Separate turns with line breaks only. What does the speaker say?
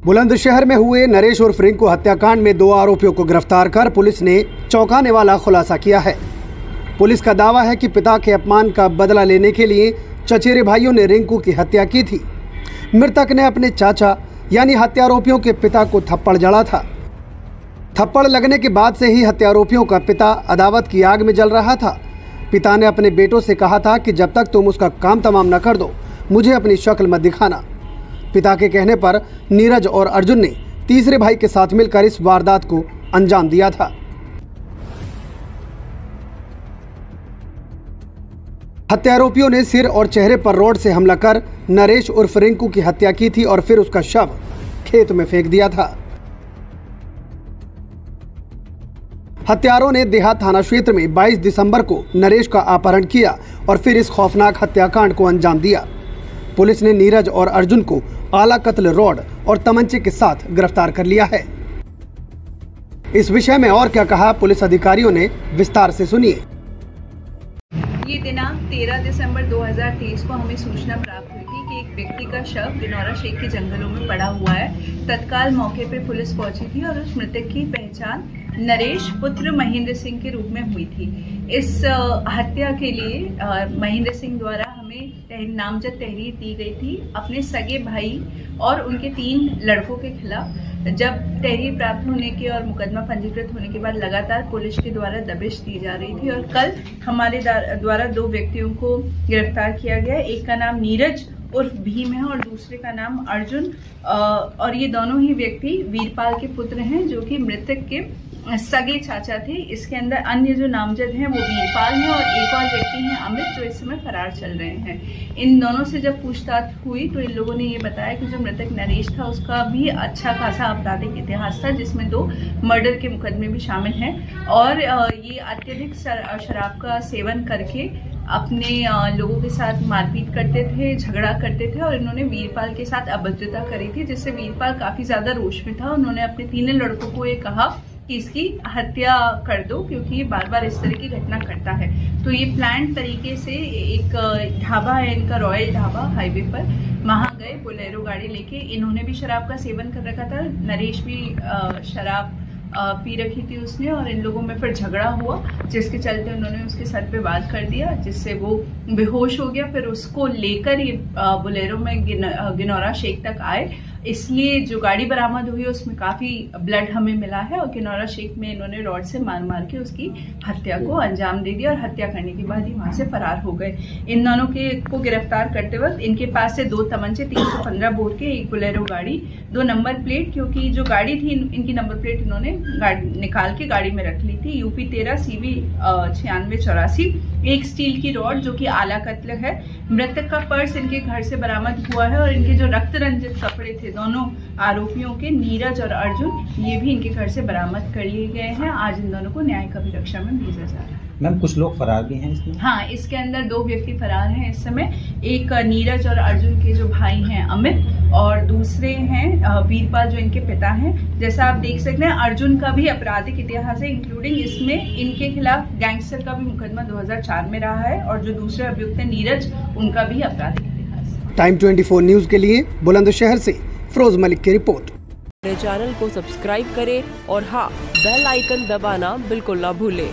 बुलंदशहर में हुए नरेश उर्फ रिंकू हत्याकांड में 2 आरोपियों को गिरफ्तार कर पुलिस ने चौंकाने वाला खुलासा किया है। पुलिस का दावा है कि पिता के अपमान का बदला लेने के लिए चचेरे भाइयों ने रिंकू की हत्या की थी। मृतक ने अपने चाचा यानी हत्यारोपियों के पिता को थप्पड़ जड़ा था। थप्पड़ लगने के बाद से ही हत्यारोपियों का पिता अदावत की आग में जल रहा था। पिता ने अपने बेटों से कहा था कि जब तक तुम उसका काम तमाम न कर दो, मुझे अपनी शक्ल मत दिखाना। पिता के कहने पर नीरज और अर्जुन ने तीसरे भाई के साथ मिलकर इस वारदात को अंजाम दिया था। हत्यारोपियों ने सिर और चेहरे पर रॉड से हमला कर नरेश उर्फ रिंकू की हत्या की थी और फिर उसका शव खेत में फेंक दिया था। हत्यारों ने देहात थाना क्षेत्र में 22 दिसंबर को नरेश का अपहरण किया और फिर इस खौफनाक हत्याकांड को अंजाम दिया। पुलिस ने नीरज और अर्जुन को आला कत्ल रॉड और तमंचे के साथ गिरफ्तार कर लिया है। इस विषय में और क्या कहा पुलिस अधिकारियों ने, विस्तार से सुनिए।
ये दिनांक 13 दिसंबर 2023 को हमें सूचना प्राप्त हुई थी कि एक व्यक्ति का शव गिनौरा शेख के जंगलों में पड़ा हुआ है। तत्काल मौके पर पुलिस पहुंची थी और उस मृतक की पहचान नरेश पुत्र महेंद्र सिंह के रूप में हुई थी। इस हत्या के लिए महेंद्र सिंह द्वारा हमें नामजद तहरीर दी गई थी अपने सगे भाई और उनके 3 लड़कों के खिलाफ। जब तहरीर प्राप्त होने के और मुकदमा पंजीकृत होने के बाद लगातार पुलिस के द्वारा दबिश दी जा रही थी और कल हमारे द्वारा 2 व्यक्तियों को गिरफ्तार किया गया। एक का नाम नीरज उर्फ भीम है और दूसरे का नाम अर्जुन, और ये दोनों ही व्यक्ति वीरपाल के पुत्र हैं जो कि मृतक के सगे चाचा थे। इसके अंदर अन्य जो नामजद हैं वो वीरपाल हैं और एक और व्यक्ति हैं अमित, जो इस समय फरार चल रहे हैं। इन दोनों से जब पूछताछ हुई तो इन लोगों ने ये बताया कि जो मृतक नरेश था उसका भी अच्छा खासा आपराधिक इतिहास था, जिसमें 2 मर्डर के मुकदमे भी शामिल हैं और ये अत्यधिक शराब का सेवन करके अपने लोगों के साथ मारपीट करते थे, झगड़ा करते थे और इन्होंने वीरपाल के साथ अभद्रता करी थी, जिससे वीरपाल काफी ज्यादा रोष में था। उन्होंने अपने 3 लड़कों को ये कहा कि इसकी हत्या कर दो क्योंकि ये बार बार इस तरह की घटना करता है। तो ये प्लान तरीके से एक ढाबा है इनका, रॉयल ढाबा हाईवे पर, वहां गए बोलेरो गाड़ी लेके। इन्होंने भी शराब का सेवन कर रखा था, नरेश भी शराब पी रखी थी उसने, और इन लोगों में फिर झगड़ा हुआ जिसके चलते उन्होंने उसके सर पे वार कर दिया जिससे वो बेहोश हो गया। फिर उसको लेकर ये बोलेरो में गिनौरा शेख तक आए। इसलिए जो गाड़ी बरामद हुई उसमें काफी ब्लड हमें मिला है और गिनौरा शेख में इन्होंने रॉड से मार मार के उसकी हत्या को अंजाम दे दिया और हत्या करने के बाद ही वहां से फरार हो गए। इन दोनों को गिरफ्तार करते वक्त इनके पास से 2 तमंचे, 315 बोर के, एक बोलेरो गाड़ी, 2 नंबर प्लेट, क्योंकि जो गाड़ी थी इनकी नंबर प्लेट इन्होंने निकाल के गाड़ी में रख ली थी, UP 13 CV 9684, एक स्टील की रॉड जो कि आला कत्ल है। मृतक का पर्स इनके घर से बरामद हुआ है और इनके जो रक्त रंजित कपड़े थे दोनों आरोपियों के, नीरज और अर्जुन, ये भी इनके घर से बरामद कर लिए गए हैं। आज इन दोनों को न्यायिक अभिरक्षा में भेजा जा रहा है।
मैम, कुछ लोग फरार भी हैं इसमें?
हाँ, इसके अंदर 2 व्यक्ति फरार हैं इस समय। एक नीरज और अर्जुन के जो भाई हैं अमित, और दूसरे हैं वीरपाल जो इनके पिता हैं। जैसा आप देख सकते हैं अर्जुन का भी आपराधिक इतिहास है, इंक्लूडिंग इसमें इनके खिलाफ गैंगस्टर का भी मुकदमा 2004 में रहा है और जो दूसरे अभियुक्त हैं नीरज, उनका भी आपराधिक इतिहास है।
टाइम 24 न्यूज के लिए बुलंदशहर से फिरोज मलिक की रिपोर्ट।
मेरे चैनल को सब्सक्राइब करें और हाँ, बेल आइकन दबाना बिल्कुल ना भूलें।